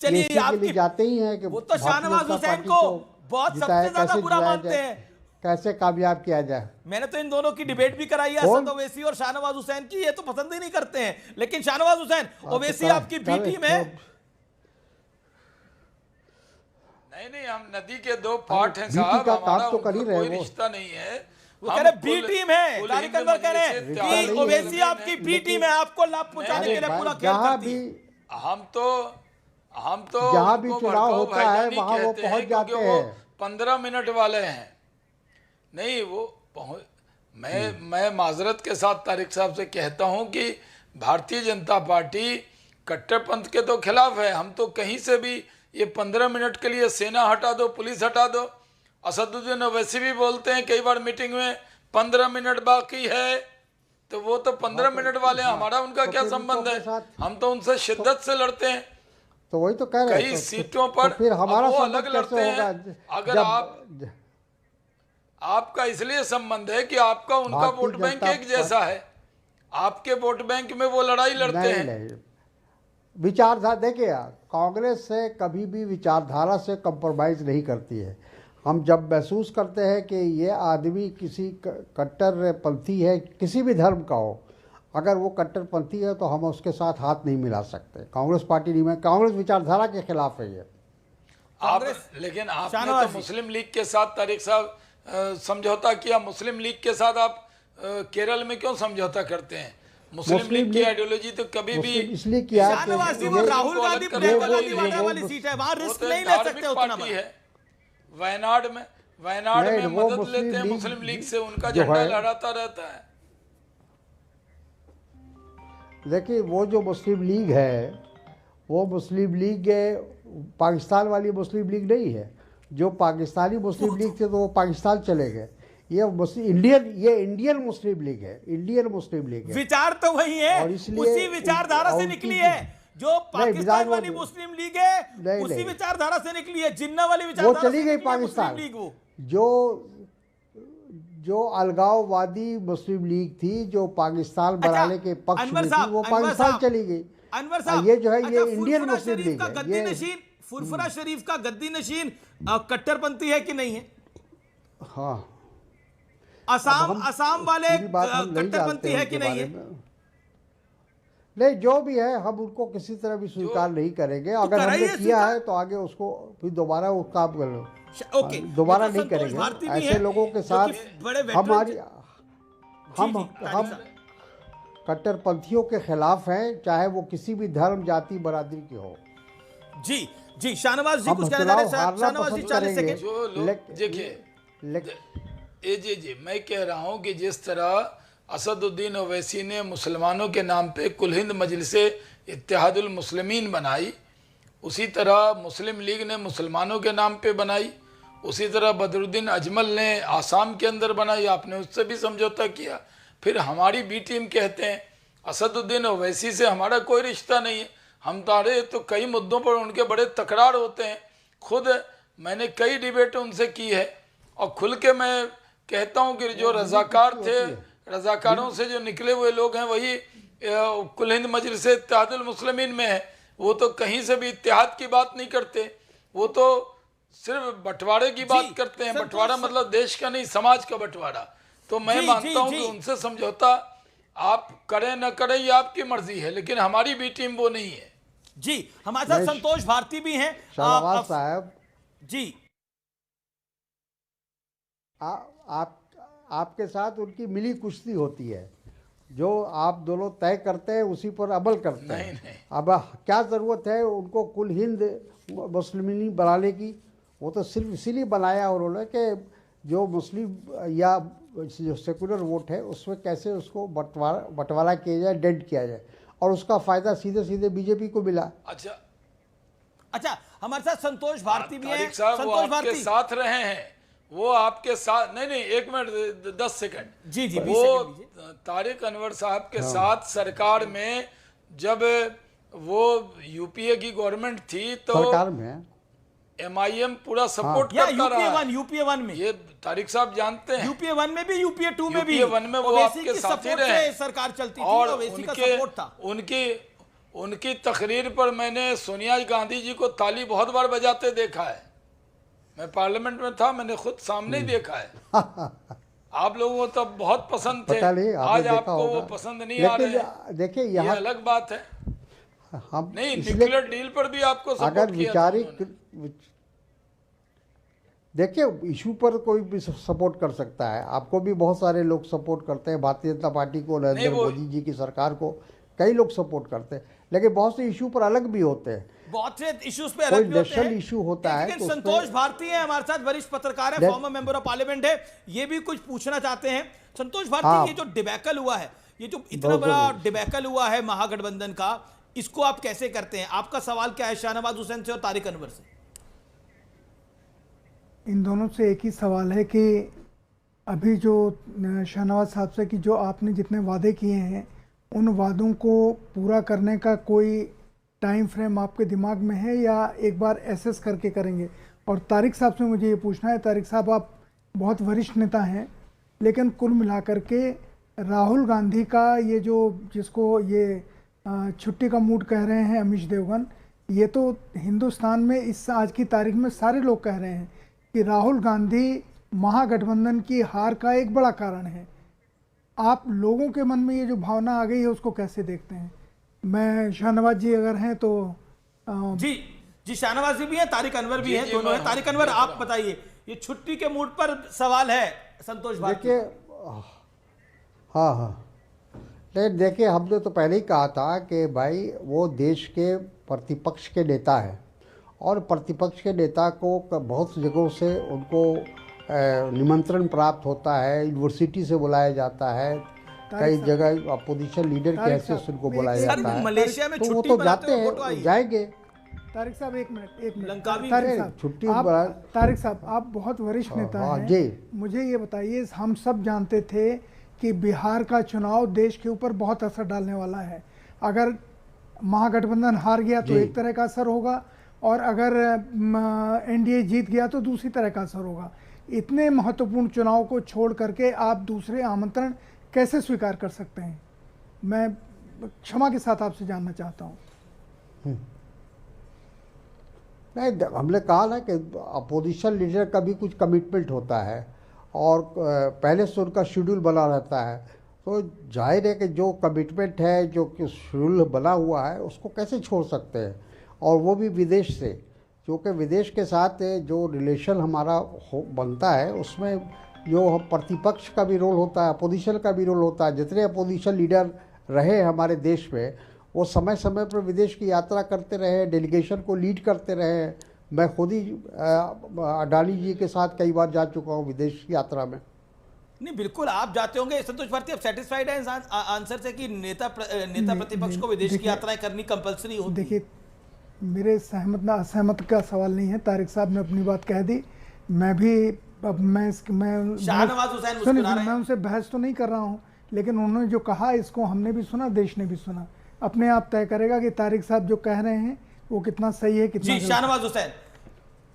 चलिए के लिए आपकी जाते ही हैं कि वो तो भारतीय शाहनवाज जनता हुसैन पार्टी को को बहुत जिताया, सबसे ज्यादा कैसे बुरा जिताया मानते जाए, हैं। कैसे कामयाब किया जाए। मैंने तो इन दोनों की डिबेट भी कराई है, कौन? असद ओवैसी और शाहनवाज हुसैन की, ये तो पसंद ही नहीं करते हैं। लेकिन शाहनवाज हुसैन, ओवैसी तो आपकी बी टीम है। नहीं, हम नदी के दो पार्ट हैं बीटी साहब, का हमारा काम तो कर ही उनका रहे कोई वो। रिश्ता नहीं है। वो हम कह रहे बी कुल- टीम है, कुल तारिक हिंद अनवर कह रहे मजलिस हैं रिश्ता कि नहीं है, ओवैसी आपकी बी टीम है, आपको लाभ पहुंचाने नहीं, के लिए भाई, पूरा खेल जहाँ करती भी है। हम तो जहाँ भी उनको चुनाव भड़काऊ होता भाईजान है ही वहाँ वो कहते पहुंच हैं, क्योंकि जाते वो हैं। 15 मिनट वाले हैं। नहीं वो पहुंच मैं माजरत के साथ तारिक साहब से कहता हूं कि भारतीय जनता पार्टी कट्टरपंथ के तो खिलाफ है। हम तो कहीं से भी ये 15 मिनट के लिए सेना हटा दो, पुलिस हटा दो। असदुद्दीन ओवैसी भी बोलते हैं कई बार मीटिंग में 15 मिनट बाकी है, तो वो तो 15 मिनट वाले हैं, हमारा उनका तो क्या फिर संबंध उनको है? के साथ- हम तो उनसे शिद्दत से लड़ते हैं तो वही तो कह रहे हैं। कई सीटों पर। तो फिर हमारा अब वो संबंध अलग कैसे लड़ते हैं। होगा? अगर आपका इसलिए संबंध है कि आपका उनका भारतीय वोट बैंक जनता एक जैसा है, आपके वोट बैंक में वो लड़ाई लड़ते नहीं हैं। नहीं, विचारधारा देखिए, कांग्रेस से कभी भी विचारधारा से कंप्रोमाइज़ नहीं करती है। हम जब महसूस करते हैं कि ये आदमी किसी कट्टरपंथी है, किसी भी धर्म का हो, अगर वो कट्टरपंथी है तो हम उसके साथ हाथ नहीं मिला सकते। कांग्रेस पार्टी नहीं, मैं कांग्रेस विचारधारा के खिलाफ है ये। आप लेकिन आपने तो मुस्लिम लीग के साथ तारिक साहब समझौता किया। मुस्लिम लीग के साथ आप केरल में क्यों समझौता करते हैं? मुस्लिम लीग की आइडियोलॉजी तो कभी भी इसलिए किया कि शाहनवाज जी, वो राहुल गांधी प्रियंका गांधी वाड्रा वाली सीट है, वहां रिस्क नहीं ले सकते उतना पार्टी है। वायनाड में मदद लेते हैं मुस्लिम लीग से, उनका झंडा लहराता रहता है। देखिए, वो जो मुस्लिम लीग है, वो मुस्लिम लीग पाकिस्तान वाली मुस्लिम लीग नहीं है। जो पाकिस्तानी मुस्लिम लीग थे तो वो पाकिस्तान चले गए। ये इंडियन मुस्लिम लीग है, इंडियन मुस्लिम लीग है। विचार तो वही है, और इसलिए उसी विचारधारा से निकली है जो पाकिस्तान वाली मुस्लिम लीग है, उसी विचारधारा से निकली है। जिन्ना वाली विचारधारा वो चली गई पाकिस्तान लीग। वो जो अलगाववादी मुस्लिम लीग थी, जो पाकिस्तान बनाने के पक्ष में थी, वो पाकिस्तान चली गई। अनवर साहब, ये जो है ये इंडियन मुस्लिम लीग है। गद्दी नशीन फुरफुरा शरीफ का गद्दी नशीन कट्टरपंथी है कि नहीं है? हाँ, असम वाले कट्टरपंथी है कि नहीं है? नहीं, जो भी है हम उनको किसी तरह भी स्वीकार नहीं करेंगे। अगर हमने किया है तो आगे उसको फिर दोबारा वो काम कर लो। ओके, दोबारा नहीं करेंगे ऐसे लोगों के साथ। हम कट्टरपंथियों के खिलाफ हैं, चाहे वो किसी भी धर्म, जाति, बरादरी के हो। जी शाहनवाज जी कुछ कहना चाह रहे हैं? शाहनवाज जी 40 सेकंड। जो लोग देखिए जी मैं कह रहा हूं कि जिस तरह असदुद्दीन ओवैसी ने मुसलमानों के नाम पे कुल हिंद मजलिस इत्तेहादुल मुस्लिमीन बनाई, उसी तरह मुस्लिम लीग ने मुसलमानों के नाम पे बनाई, उसी तरह बदरुद्दीन अजमल ने आसाम के अंदर बनाई, आपने उससे भी समझौता किया। फिर हमारी बी टीम कहते हैं। असदुद्दीन ओवैसी से हमारा कोई रिश्ता नहीं है। हमारे तो कई मुद्दों पर उनके बड़े तकरार होते हैं। खुद मैंने कई डिबेट उनसे की है और खुल के मैं कहता हूं कि जो रजाकार थे, रजाकारों से जो निकले हुए लोग हैं वही कुल हिंद मजलिस इत्तेहादुल मुस्लिमीन में है। वो तो कहीं से भी इत्तेहाद की बात नहीं करते, वो तो सिर्फ बंटवारे की बात करते हैं। बंटवारा मतलब देश का नहीं, समाज का बंटवारा। तो मैं मानता हूं कि उनसे समझौता आप करें न करें ये आपकी मर्जी है, लेकिन हमारी भी टीम वो नहीं है। जी हमारे साथ संतोष भारती भी हैं। शाहनवाज साहब जी, आपके साथ उनकी मिली कुश्ती होती है, जो आप दोनों तय करते हैं उसी पर अमल करते हैं। नहीं। अब क्या ज़रूरत है उनको कुल हिंद मुस्लिम बनाने की? वो तो सिर्फ इसीलिए बनाया उन्होंने कि जो मुस्लिम या जो सेकुलर वोट है उसमें कैसे उसको बंटवारा किया जाए, डेंट किया जाए, और उसका फ़ायदा सीधे सीधे बीजेपी को मिला। अच्छा हमारे साथ संतोष भारती भी हैं। संतोष भारती साथ रहे हैं, वो आपके साथ नहीं 1 मिनट 10 सेकंड। जी वो तारिक अनवर साहब के साथ सरकार में जब वो यूपीए की गवर्नमेंट थी तो सरकार में MIM पूरा सपोर्ट करता रहा। यूपीए 1 में ये तारिक साहब जानते हैं। यूपीए 1 में भी, यूपीए 2 में भी, यूपीए 1 में वो आपके साथ ही रहे। सरकार चलती थी और ओवैसी का सपोर्ट था। उनकी तकरीर पर मैंने सोनिया गांधी जी को ताली बहुत बार बजाते देखा है। मैं पार्लियामेंट में था, मैंने खुद सामने ही देखा है। आप लोगों को तब बहुत पसंद थे, पता नहीं, आपने आज देखा आपको वो होगा। पसंद नहीं आ रहे हैं, देखिए ये यहाँ अलग बात है। हम नहीं, इसलिए न्यूक्लियर डील पर भी आपको अगर सपोर्ट किया था उन्होंने। देखिए इशू पर कोई भी सपोर्ट कर सकता है, आपको भी बहुत सारे लोग सपोर्ट करते हैं, भारतीय जनता पार्टी को, नरेंद्र मोदी जी की सरकार को कई लोग सपोर्ट करते हैं, लेकिन बहुत से इशू पर अलग भी होते हैं, बहुत से इश्यूज पे अलग भी होते हैं। इशू होता है। लेकिन तो संतोष भारती है हमारे साथ, वरिष्ठ पत्रकार है, फॉर्मर मेंबर ऑफ पार्लियामेंट है, ये भी कुछ पूछना चाहते हैं। संतोष भारती, हाँ। ये जो डिबैकल हुआ है, ये जो इतना बड़ा डिबैकल हुआ है महागठबंधन का, इसको आप कैसे करते हैं? आपका सवाल क्या है शाहनवाज हुसैन से और तारिक अनवर से? इन दोनों से एक ही सवाल है कि अभी जो शाहनवाज साहब से कि जो आपने जितने वादे किए हैं उन वादों को पूरा करने का कोई टाइम फ्रेम आपके दिमाग में है या एक बार एसेस करके करेंगे? और तारिक साहब से मुझे ये पूछना है, तारिक साहब आप बहुत वरिष्ठ नेता हैं, लेकिन कुल मिलाकर के राहुल गांधी का ये जो जिसको ये छुट्टी का मूड कह रहे हैं अमीश देवगन, ये तो हिंदुस्तान में इस आज की तारीख में सारे लोग कह रहे हैं कि राहुल गांधी महागठबंधन की हार का एक बड़ा कारण है। आप लोगों के मन में ये जो भावना आ गई है उसको कैसे देखते हैं? मैं शाहनवाज जी अगर हैं तो जी शाहनवाज जी भी हैं, तारिक अनवर भी हैं, दोनों हैं। तारिक अनवर आप बताइए, ये छुट्टी के मूड पर सवाल है संतोष भारती। देखिए हाँ, लेकिन देखिए हमने तो पहले ही कहा था कि भाई वो देश के प्रतिपक्ष के नेता है और प्रतिपक्ष के नेता को बहुत जगहों से उनको निमंत्रण प्राप्त होता है, यूनिवर्सिटी से बुलाया जाता है, कई जगह अपोजिशन लीडर के हैसियत से उनको बुलाया जाता है। मलेशिया में तो वो तो जाते हैं, जाएंगे। तारिक साहब एक मिनट लंकावी तारिक साहब छुट्टी तारिक साहब आप बहुत वरिष्ठ नेता हैं जी। मुझे ये बताइए, हम सब जानते थे कि बिहार का चुनाव देश के ऊपर बहुत असर डालने वाला है। अगर महागठबंधन हार गया तो एक तरह का असर होगा और अगर एनडीए जीत गया तो दूसरी तरह का असर होगा। इतने महत्वपूर्ण चुनाव को छोड़ करके आप दूसरे आमंत्रण कैसे स्वीकार कर सकते हैं? मैं क्षमा के साथ आपसे जानना चाहता हूँ। नहीं, हमने कहा ना कि अपोजिशन लीडर का भी कुछ कमिटमेंट होता है और पहले से उनका शेड्यूल बना रहता है, तो जाहिर है कि जो कमिटमेंट है, जो शेड्यूल बना हुआ है, उसको कैसे छोड़ सकते हैं? और वो भी विदेश से, क्योंकि विदेश के साथ जो रिलेशन हमारा बनता है उसमें जो प्रतिपक्ष का भी रोल होता है, अपोजिशन का भी रोल होता है। जितने अपोजिशन लीडर रहे हमारे देश में वो समय समय पर विदेश की यात्रा करते रहे, डेलीगेशन को लीड करते रहे। मैं खुद ही अडानी जी के साथ कई बार जा चुका हूँ विदेश की यात्रा में। नहीं, बिल्कुल आप जाते होंगे। संतोश भारती, आप सेटिस्फाइड हैं आंसर से कि नेता प्रतिपक्ष को विदेश की यात्राएं करनी कंपलसरी होती? देखिए, मेरे सहमत ना असहमत का सवाल नहीं है। तारिक साहब ने अपनी बात कह दी। मैं भी शाहनवाज हुसैन मुस्कुरा रहे हैं। मैं उनसे बहस तो नहीं कर रहा हूँ, लेकिन उन्होंने जो कहा इसको हमने भी सुना, देश ने भी सुना। अपने आप तय करेगा कि तारिक साहब जो कह रहे हैं वो कितना सही है, कितना जी। शाहनवाज हुसैन,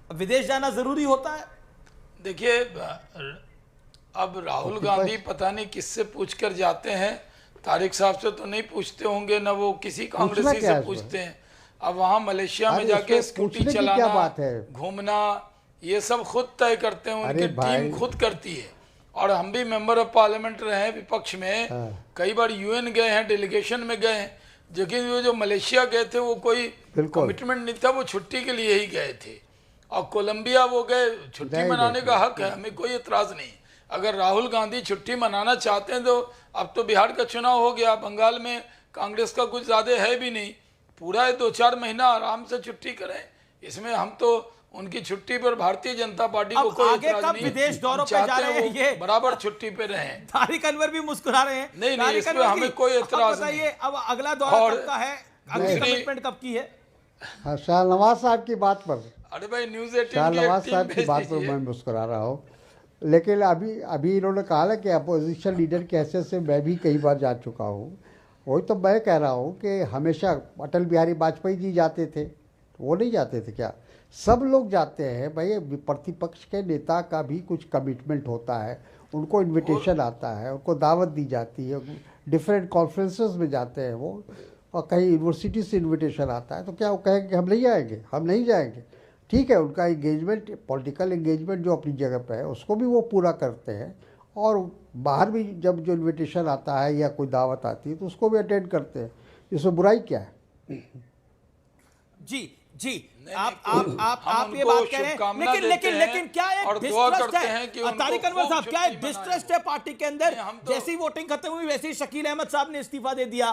विदेश जाना जरूरी होता है? देखिए, अब राहुल गांधी पता नहीं किससे पूछकर जाते हैं, तारिक साहब से तो नहीं पूछते होंगे, ना वो किसी कांग्रेसी से पूछते हैं। अब वहाँ मलेशिया में जाके स्कूटी चलाना, घूमना, ये सब खुद तय करते हैं, उनकी टीम खुद करती है। और हम भी मेंबर ऑफ पार्लियामेंट रहे हैं विपक्ष में, कई बार यूएन गए हैं, डेलीगेशन में गए हैं, लेकिन वो जो मलेशिया गए थे वो कोई कमिटमेंट नहीं था, वो छुट्टी के लिए ही गए थे। और कोलंबिया वो गए, छुट्टी मनाने का हक है, हमें कोई एतराज़ नहीं। अगर राहुल गांधी छुट्टी मनाना चाहते हैं तो अब तो बिहार का चुनाव हो गया, बंगाल में कांग्रेस का कुछ ज़्यादा है भी नहीं, पूरा 2-4 महीना आराम से छुट्टी करें। इसमें हम तो उनकी छुट्टी पर भारतीय जनता पार्टी को कोई आगे कब विदेश दौरों पे जा रहे हैं, ये बराबर छुट्टी पे रहे। तारिक अनवर भी मुस्कुरा रहे हैं। नहीं, इसमें हमें कोई एतराज नहीं। बताइए, अब अगला दौरा कब का है, अगली कमिटमेंट कब की है? शाहनवाज साहब की बात पर, अरे भाई न्यूज़ 18 शाहनवाज साहब की बात पर मैं मुस्कुरा रहा हूँ, लेकिन अभी इन्होंने कहा ना कि अपोजिशन लीडर के हैसियत से मैं भी कई बार जा चुका हूँ। वही तो मैं कह रहा हूँ कि हमेशा अटल बिहारी वाजपेयी जी जाते थे, वो नहीं जाते थे क्या? सब लोग जाते हैं भाई। प्रतिपक्ष के नेता का भी कुछ कमिटमेंट होता है, उनको इनविटेशन आता है, उनको दावत दी जाती है, डिफरेंट कॉन्फ्रेंसेस में जाते हैं वो। और कहीं यूनिवर्सिटी से इनविटेशन आता है तो क्या वो कहेंगे कि हम नहीं आएंगे, हम नहीं जाएंगे? ठीक है, उनका एंगेजमेंट, पॉलिटिकल एंगेजमेंट जो अपनी जगह पे है उसको भी वो पूरा करते हैं, और बाहर भी जब जो इनविटेशन आता है या कोई दावत आती है तो उसको भी अटेंड करते हैं। इसमें बुराई क्या है? जी जी, नहीं, आप हम ये उनको बात कह रहे हैं, शुभकामना लेकिन देते लेकिन हैं लेकिन क्या एक और दुआ डिस्ट्रस्ट करते हैं कि है उनको तारिक अनवर खूब साहब, क्या एक छुट्टी डिस्ट्रस्ट बनाए। है पार्टी के अंदर? नहीं, हम तो- जैसे ही वोटिंग खत्म हुई वैसे ही शकील अहमद साहब ने इस्तीफा दे दिया,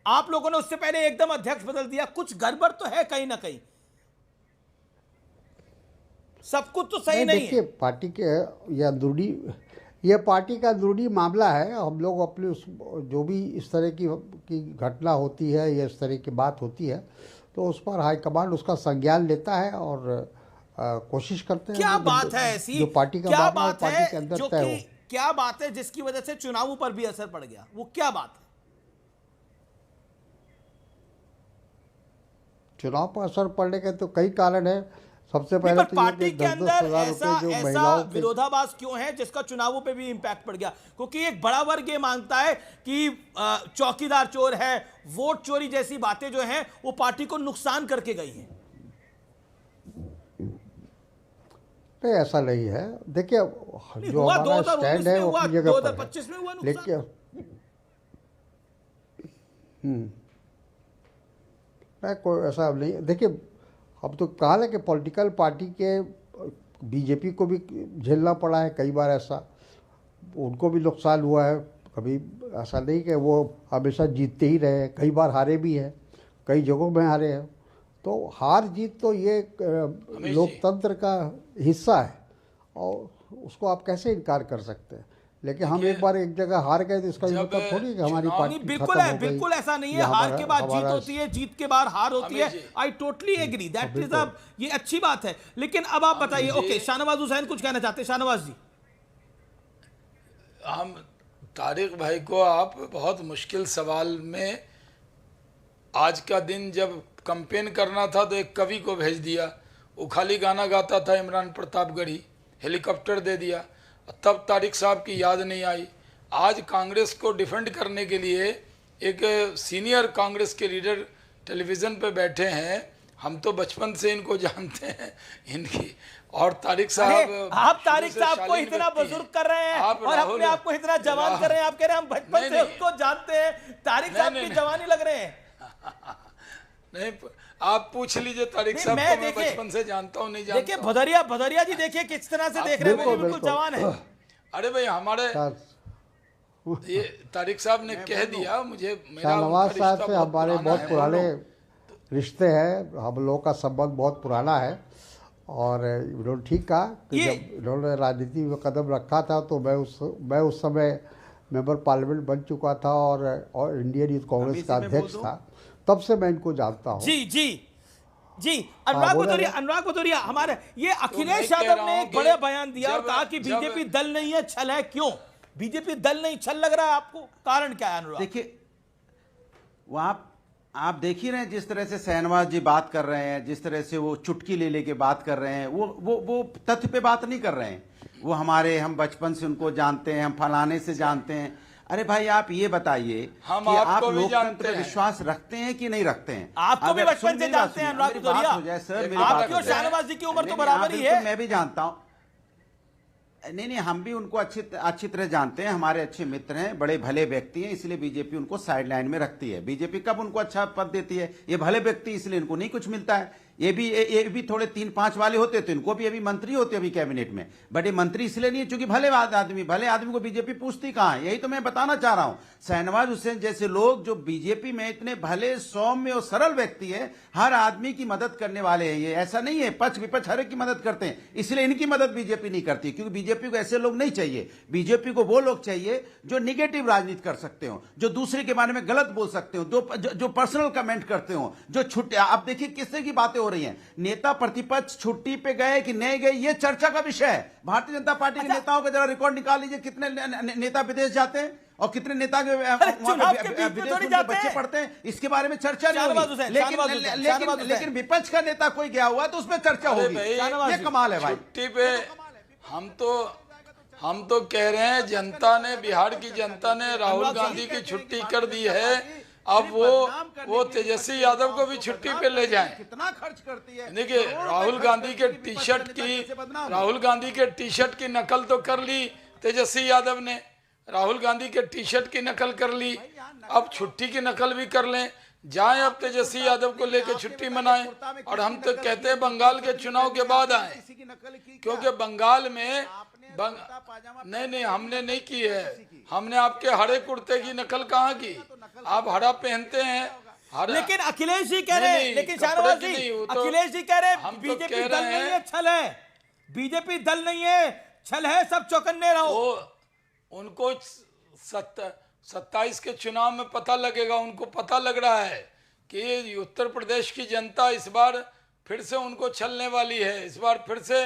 आप लोगों ने उससे पहले एकदम अध्यक्ष बदल दिया, कुछ गड़बड़ तो है कहीं ना कहीं, सब कुछ तो सही नहीं देखिए, है। पार्टी के ये अंदरूनी, ये पार्टी का अंदरूनी मामला है। हम लोग अपने उस जो भी इस तरह की घटना होती है या इस तरह की बात होती है तो उस पर हाईकमांड उसका संज्ञान लेता है और कोशिश करते हैं। क्या जो- बात है ऐसी, जो पार्टी का क्या मामला है बात पार्टी के है अंदर जो तय कि, हो। क्या बात है जिसकी वजह से चुनावों पर भी असर पड़ गया, वो क्या बात है? चुनाव पर असर पड़ने के तो कई कारण है। सबसे नहीं, पहले पर तो पार्टी ये के कि 10-10 अंदर हज़ार ऐसा रुपए जो ऐसा महिलाओं के, विरोधाभास क्यों है जिसका चुनावों पे भी इंपैक्ट पड़ गया? क्योंकि एक बड़ा वर्ग ये मानता है कि चौकीदार चोर है, वोट चोरी जैसी बातें जो हैं वो पार्टी को नुकसान करके गई हैं। नहीं ऐसा नहीं है। देखिए, जो हुआ हमारा 2019 स्टैंड में है वो हुआ, अपनी जगह पर है। 2025 में हुआ नुकसान। लेकिन नहीं, कोई ऐसा नहीं। देखिए, अब तो कहा है कि पॉलिटिकल पार्टी के बीजेपी को भी झेलना पड़ा है कई बार ऐसा, उनको भी नुकसान हुआ है। कभी ऐसा नहीं कि वो हमेशा जीतते ही रहे, कई बार हारे भी हैं, कई जगहों में हारे हैं। तो हार जीत तो ये लोकतंत्र का हिस्सा है और उसको आप कैसे इनकार कर सकते हैं। लेकिन हम एक बार एक जगह हार गए तो इसका ये मतलब थोड़ी है कि हमारी पार्टी नहीं, बिल्कुल खत्म है, हो गई बिल्कुल ऐसा नहीं है। या हार के बाद जीत हमारा- होती है, जीत के बाद हार होती है। I totally agree, that is a, ये अच्छी बात है। लेकिन अब आप बताइए, ओके, शाहनवाज हुसैन कुछ कहना चाहते हैं? शाहनवाज जी। हम तारिक भाई को आप बहुत मुश्किल सवाल में, आज का दिन जब कैंपेन करना था तो एक कवि को भेज दिया, वो खाली गाना गाता था, इमरान प्रतापगढ़ी, हेलीकॉप्टर दे दिया, तब तारिक साहब की याद नहीं आई। आज कांग्रेस को डिफेंड करने के लिए एक सीनियर कांग्रेस के लीडर टेलीविज़न पे बैठे हैं। हम तो बचपन से इनको जानते हैं इनकी, और तारिक साहब, आप तारिक साहब को इतना बुजुर्ग कर रहे हैं और अपने आप को इतना जवान कर रहे हैं। आप कह रहे हैं हम बचपन से उसको जानते हैं, तारिक साहब की जवानी लग रहे हैं। नहीं, आप पूछ लीजिए तारिक साहब को, मैं बचपन से जानता हूँ, नहीं जानता। देखिए भदौरिया जी, देखिए किस तरह से देख रहे हैं, वो बिल्कुल जवान है। अरे भाई, हमारे ये तारिक साहब ने कह दिया, मुझे मेरा शाहनवाज उनका साहब रिश्ता से हमारे बहुत है। पुराने रिश्ते हैं, हम लोगों का संबंध बहुत पुराना है। और इन्होंने ठीक कहा कि जब इन्होंने राजनीति में कदम रखा था तो मैं उस समय मेंबर पार्लियामेंट बन चुका था और इंडियन यूथ कांग्रेस का अध्यक्ष था, तब से मैं इनको जानता हूँ। जी जी जी। अनुराग भदौरिया, हमारे ये अखिलेश यादव ने एक बड़े बयान दिया और कहा कि बीजेपी दल नहीं है, छल है। क्यों बीजेपी दल नहीं, छल लग रहा है आपको? कारण क्या है अनुराग? देखिए, वहां आप देख ही रहे हैं जिस तरह से शाहनवाज जी बात कर रहे हैं, जिस तरह से वो चुटकी ले लेके बात कर रहे हैं, वो तथ्य पे बात नहीं कर रहे हैं। वो हम बचपन से उनको जानते हैं, हम फलाने से जानते हैं। अरे भाई, आप ये बताइए कि आप लोकतंत्र में विश्वास रखते हैं कि नहीं रखते हैं? आपको भी बचपन से जानते हैं अनुराग भदौरिया, आपकी और शाहनवाज जी की उम्र तो बराबर ही है। मैं भी जानता हूं। नहीं, हम भी उनको अच्छी तरह जानते हैं, हमारे अच्छे मित्र हैं, बड़े भले व्यक्ति हैं, इसलिए बीजेपी उनको साइड लाइन में रखती है। बीजेपी कब उनको अच्छा पद देती है? ये भले व्यक्ति, इसलिए इनको नहीं कुछ मिलता है। ये भी थोड़े 3-5 वाले होते तो इनको भी अभी मंत्री होते अभी कैबिनेट में, बट ये मंत्री इसलिए नहीं है क्योंकि भले आदमी को बीजेपी पूछती कहां है। यही तो मैं बताना चाह रहा हूं। शाहनवाज हुसैन जैसे लोग जो बीजेपी में इतने भले, सौम्य और सरल व्यक्ति है, हर आदमी की मदद करने वाले हैं। ये ऐसा नहीं है पक्ष विपक्ष हर एक की मदद करते हैं, इसलिए इनकी मदद बीजेपी नहीं करती, क्योंकि बीजेपी को ऐसे लोग नहीं चाहिए। बीजेपी को वो लोग चाहिए जो निगेटिव राजनीति कर सकते हो, जो दूसरे के बारे में गलत बोल सकते हो, जो पर्सनल कमेंट करते हो, जो छुट्टी। आप देखिए किस तरह की बातें हो रही हैं। नेता प्रतिपक्ष छुट्टी पे गए कि नहीं गए, ये चर्चा का विषय है। भारतीय जनता पार्टी के नेताओं का जरा रिकॉर्ड निकाल लीजिए, कितने नेता विदेश जाते हैं और कितने नेता के विदेश में बच्चे पढ़ते हैं, इसके बारे में चर्चा नहीं होगी। लेकिन विपक्ष का नेता कोई गया हुआ है तो उसमें चर्चा होगी। ये कमाल है भाई। छुट्टी पे हम तो कह रहे हैं, जनता ने, बिहार की जनता ने राहुल गांधी की छुट्टी कर दी है। अब सिर्फ बदनाम करने वो के लिए तेजस्वी पट्टी यादव को नेताओं भी को छुट्टी बदनाम पे ले करने जाएं। के लिए कितना खर्च करती है। देखिए करोड़ों राहुल रुपए गांधी खर्च के करके भी टी शर्ट विपक्ष के नेता कैसे बदनाम हो? राहुल गांधी के टी शर्ट की नकल तो कर ली तेजस्वी यादव ने, राहुल गांधी के टी शर्ट की नकल कर ली, अब छुट्टी की नकल भी कर लें। जाएं अब तेजस्वी यादव को लेकर छुट्टी मनाएं, और हम तो कहते हैं बंगाल के चुनाव के बाद आए, किसी की नकल की क्या? क्योंकि बंगाल में कुर्ता पाजामा नहीं हमने नहीं की है। हमने आपके हरे कुर्ते की नकल कहाँ की? आप हरा पहनते हैं हरा। लेकिन अखिलेश जी कह नहीं, रहे नहीं, हैं, लेकिन कपड़े शाहनवाज की जी, नहीं, वो तो अखिलेश जी कह रहे हम हैं तो बीजेपी कह दल रहे नहीं हैं। है, छल है। बीजेपी दल नहीं है, छल है, सब चौकन्ने रहो। वो उनको 27 के चुनाव में पता लगेगा। उनको पता लग रहा है कि उत्तर प्रदेश की जनता इस बार फिर से उनको छलने वाली है। इस बार फिर से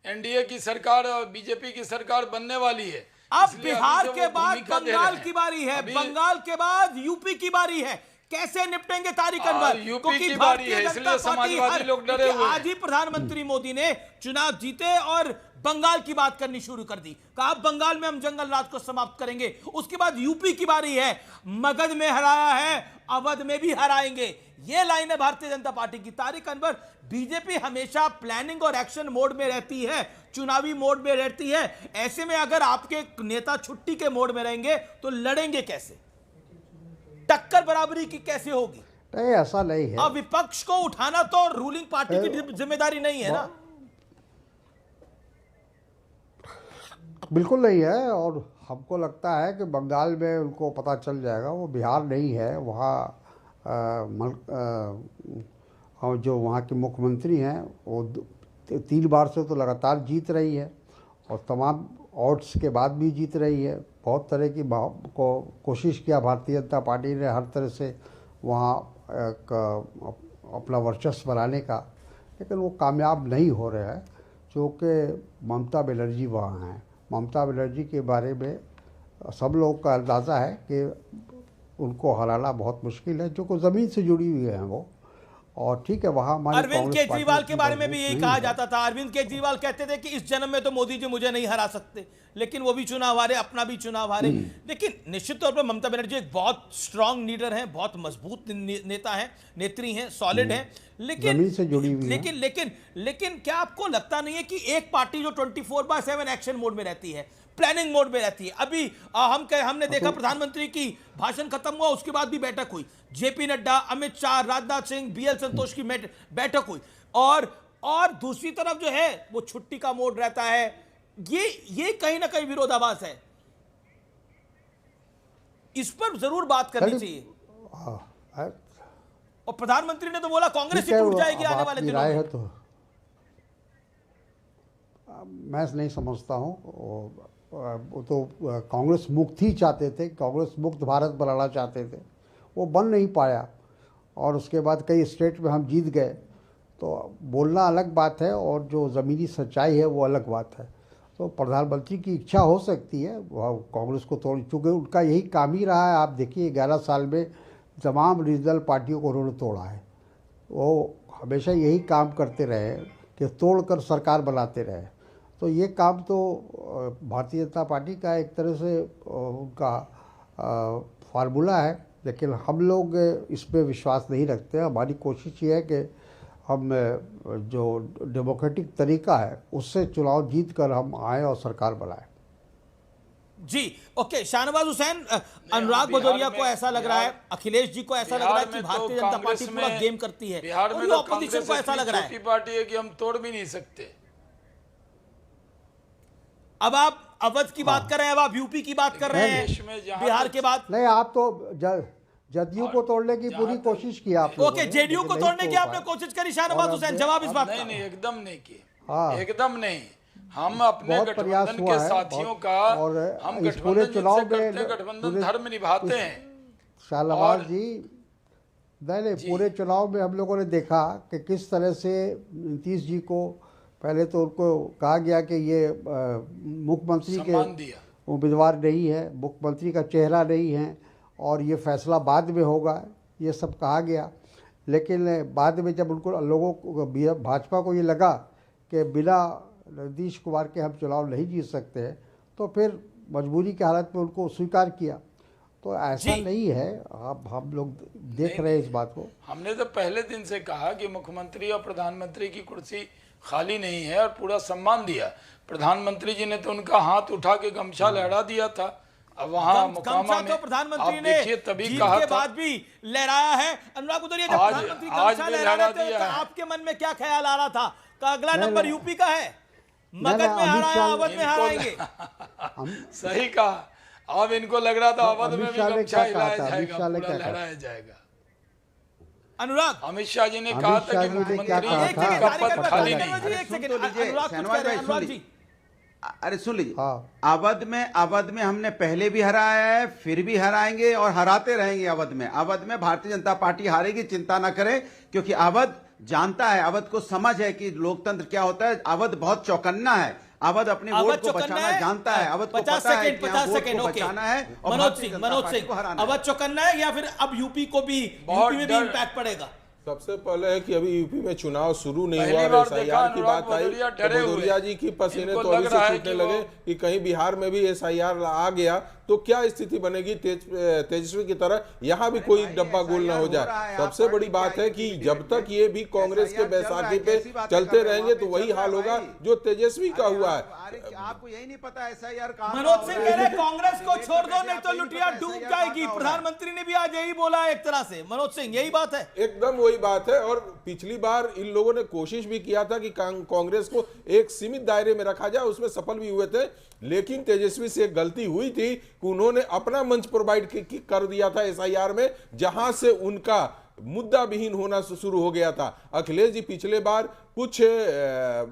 एनडीए की सरकार और बीजेपी की सरकार बनने वाली है। अब इसलिए बिहार अभी से के वो बाद भूमिका दे रहे बंगाल हैं। की बारी है, अभी बंगाल के बाद यूपी की बारी है। कैसे निपटेंगे तारिक अनवर? यूपी क्योंकि की भारतीय बारी है, जनता इसलिए पार्टी समाजवादी लोग डरे हुए हैं। आज ही प्रधानमंत्री मोदी ने चुनाव जीते और बंगाल की बात करनी शुरू कर दी। कहा बंगाल में हम जंगल राज को समाप्त करेंगे। उसके बाद यूपी की बारी है, मगध में हराया है, अवध में भी हराएंगे। ये लाइन है भारतीय जनता पार्टी की। तारिक अनवर, बीजेपी हमेशा प्लानिंग और एक्शन मोड में रहती है, चुनावी मोड में रहती है। ऐसे में अगर आपके नेता छुट्टी के मोड में रहेंगे तो लड़ेंगे कैसे? टक्कर बराबरी की कैसे होगी? नहीं, ऐसा नहीं है। अब विपक्ष को उठाना तो रूलिंग पार्टी की जिम्मेदारी नहीं है ना। बिल्कुल नहीं है, और हमको लगता है कि बंगाल में उनको पता चल जाएगा। वो बिहार नहीं है, वहाँ जो वहाँ के मुख्यमंत्री हैं वो 3 बार से तो लगातार जीत रही है, और तमाम ऑड्स के बाद भी जीत रही है। बहुत तरह की कोशिश किया भारतीय जनता पार्टी ने हर तरह से वहाँ अपना वर्चस्व बनाने का, लेकिन वो कामयाब नहीं हो रहे हैं, क्योंकि ममता बनर्जी वहाँ हैं। ममता बनर्जी के बारे में सब लोगों का अंदाज़ा है कि उनको हराना बहुत मुश्किल है, जो को ज़मीन से जुड़ी हुई है वो। और ठीक है, वहाँ हमारी अरविंद केजरीवाल के बारे में भी यही कहा है। जाता था। अरविंद केजरीवाल कहते थे कि इस जन्म में तो मोदी जी मुझे नहीं हरा सकते, लेकिन वो भी चुनाव हारे, अपना भी चुनाव हारे। लेकिन निश्चित तौर पर ममता बनर्जी एक बहुत स्ट्रांग लीडर हैं, बहुत मजबूत नेता हैं, नेत्री हैं, सॉलिड हैं, लेकिन जमीन से जुड़ी हुई है। लेकिन लेकिन लेकिन क्या आपको लगता नहीं है कि एक पार्टी जो 24/7 एक्शन मोड में रहती है, प्लानिंग मोड में रहती है? अभी हमने देखा प्रधानमंत्री की भाषण खत्म हुआ, उसके बाद भी बैठक हुई, जेपी नड्डा, अमित शाह, राजनाथ सिंह, बीएल संतोष की बैठक हुई, और दूसरी तरफ जो है वो छुट्टी का मोड रहता है। ये कहीं ना कहीं विरोधाभास है। इस पर जरूर बात करनी चाहिए। और प्रधानमंत्री ने तो बोला कांग्रेस ही टूट जाएगी आने वाले दिनों में। है तो मैं नहीं समझता हूँ। वो तो कांग्रेस मुक्त ही चाहते थे, कांग्रेस मुक्त भारत बनाना चाहते थे, वो बन नहीं पाया, और उसके बाद कई स्टेट में हम जीत गए। तो बोलना अलग बात है और जो ज़मीनी सच्चाई है वो अलग बात है। तो प्रधानमंत्री की इच्छा हो सकती है वह कांग्रेस को तोड़, चूँकि उनका यही काम ही रहा है। आप देखिए 11 साल में तमाम रीजनल पार्टियों को उन्होंने तोड़ा है। वो हमेशा यही काम करते रहे कि तोड़कर सरकार बनाते रहे। तो ये काम तो भारतीय जनता पार्टी का एक तरह से उनका फार्मूला है, लेकिन हम लोग इस पर विश्वास नहीं रखते। हमारी कोशिश ये है कि हम जो डेमोक्रेटिक तरीका है उससे चुनाव जीत कर हम आए और सरकार बनाए। जी ओके, शाहनवाज हुसैन, अनुराग भदौरिया को ऐसा लग रहा है, अखिलेश जी को ऐसा लग रहा है कि भारतीय जनता पार्टी पूरा गेम करती है, बिहार में और ऑपोजिशन को ऐसा लग रहा है छोटी पार्टी है कि हम तोड़ भी नहीं सकते। अब आप अवध की बात कर रहे हैं, अब आप यूपी की बात कर रहे हैं, बिहार के बाद नहीं, आप तो जदयू को तोड़ने की पूरी कोशिश की आपने। ओके, जेडीयू को तोड़ने की आपने कोशिश करी। शाहनवाज हुसैन, जवाब इस बात का? नहीं, एकदम नहीं की, हाँ, एकदम नहीं। हम अपने गठबंधन के साथियों का, हम गठबंधन धर्म निभाते हैं। शाहनवाज जी, नहीं, पूरे चुनाव में हम लोगों ने देखा कि किस तरह से नीतीश जी को पहले तो उनको कहा गया कि ये मुख्यमंत्री के उम्मीदवार नहीं है, मुख्यमंत्री का चेहरा नहीं है, और ये फैसला बाद में होगा, ये सब कहा गया। लेकिन बाद में जब उनको लोगों को, भाजपा को ये लगा कि बिना नीतीश कुमार के हम चुनाव नहीं जीत सकते हैं, तो फिर मजबूरी की हालत में उनको स्वीकार किया। तो ऐसा नहीं है। आप हम लोग देख रहे हैं इस बात को। हमने तो पहले दिन से कहा कि मुख्यमंत्री और प्रधानमंत्री की कुर्सी खाली नहीं है और पूरा सम्मान दिया। प्रधानमंत्री जी ने तो उनका हाथ उठा के गमछा लहरा दिया था। अब वहाँ मुकामा में तो प्रधानमंत्री आप ने देखिए तभी जीत कहा के था बाद भी लहराया है। अनुराग भदौरिया, जब आज- प्रधानमंत्री आज गमछा भी लहरा लहरा रहे थे दिया तो है। आपके मन में क्या ख्याल आ रहा था कि अगला नहीं, नंबर नहीं। यूपी का है, मगध में अमित हराया, शाह- अवध में हराएंगे? सही कहा। अब इनको लग रहा था अवध में अमित भी शाह ने गमछा क्या हिलाया कहा था? अमित जाएगा, शाह ने पूरा क्या कहा? लहराया जाएगा। अनुराग, अमित शाह जी ने अमित कहा शाह था कि जी ने क्या मुख्यमंत्री कहा एक था? सेकंड, का कार्यक्रम पद में खाली कार्यक्रम नहीं में है। एक सुन सेकंड, तो लीजिए, अनुराग कुछ शहनवाज कह रहे हैं। भाई, सुन अनुराग जी, अरे सुन लीजिए, हाँ। अवध में हमने पहले भी हराया है, फिर भी हराएंगे और हराते रहेंगे। अवध में भारतीय जनता पार्टी हारेगी, चिंता ना करें, क्योंकि अवध जानता है, अवध को समझ है कि लोकतंत्र क्या होता है। अवध बहुत चौकन्ना है, अवध अपने अवध वोट को चौकन्ना बचाना है। जानता है, अवध को 50 पता है सेकंड, कि यहाँ 50 वोट सेकंड, को ओके। बचाना है और मनोज भारतीय सिंह, जनता मनोज पार्टी सिंह, को हराना है। अवध चौकन्ना है या फिर अब यूपी को भी, बहुत यूपी में भी डर- इम्पैक्ट पड़ेगा? सबसे पहले है कि अभी यूपी में चुनाव शुरू नहीं पहली हुआ और बार एसआईआर देखा की अनुराग बात आई भदौरिया तो डरे हुए। भदौरिया जी की पसीने इनको तो अभी लग से रहा है छूटने कि लगे वो- कि कहीं बिहार में भी एसआईआर आ गया तो क्या स्थिति बनेगी। तेजस्वी की तरह यहाँ भी कोई डब्बा गोल ना हो जाए। सबसे बड़ी बात है कि जब तक ये भी कांग्रेस के बैसाखी पे चलते रहेंगे तो वही हाल होगा जो तेजस्वी का हुआ है। आपको यही नहीं पता एसआईआर कहां मनोज सिंह कह रहे हैं कांग्रेस को छोड़ दो, नहीं तो लुटिया डूब जाएगी। प्रधानमंत्री ने भी आज यही बोला है एक तरह से। मनोज सिंह, यही बात है? एकदम वही बात है। और पिछली बार इन लोगों ने कोशिश भी किया था कि कांग्रेस को एक सीमित दायरे में रखा जाए, उसमें सफल भी हुए थे। लेकिन तेजस्वी से एक गलती हुई थी कि उन्होंने अपना मंच प्रोवाइड कर दिया था एसआईआर में, जहां से उनका मुद्दा विहीन होना शुरू हो गया था। अखिलेश जी पिछले बार कुछ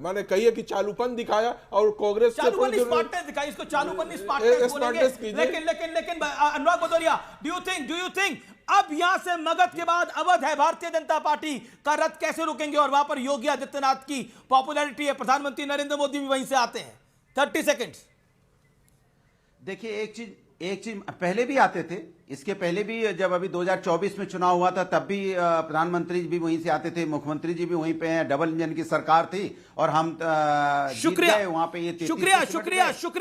माने कहिए कि चालूपन दिखाया और कांग्रेस से चालूपन स्मार्टनेस दिखाई, इसको चालूपन स्मार्टनेस बोलेंगे। लेकिन अनुराग भदौरिया, डू यू थिंक अब यहां से मगध के बाद अवध है, भारतीय जनता पार्टी का रथ कैसे रुकेंगे? और वहां पर योगी आदित्यनाथ की पॉपुलैरिटी है, प्रधानमंत्री नरेंद्र मोदी भी वहीं से आते हैं। 30 सेकेंड्स। देखिए, एक चीज पहले भी आते थे, इसके पहले भी जब अभी 2024 में चुनाव हुआ था तब भी प्रधानमंत्री भी वहीं से आते थे, मुख्यमंत्री जी भी वहीं पे हैं। डबल इंजन की सरकार थी और हम शुक्रिया, वहां पे ये 33 शुक्रिया, से सिमट शुक्रिया, गए। शुक्रिया।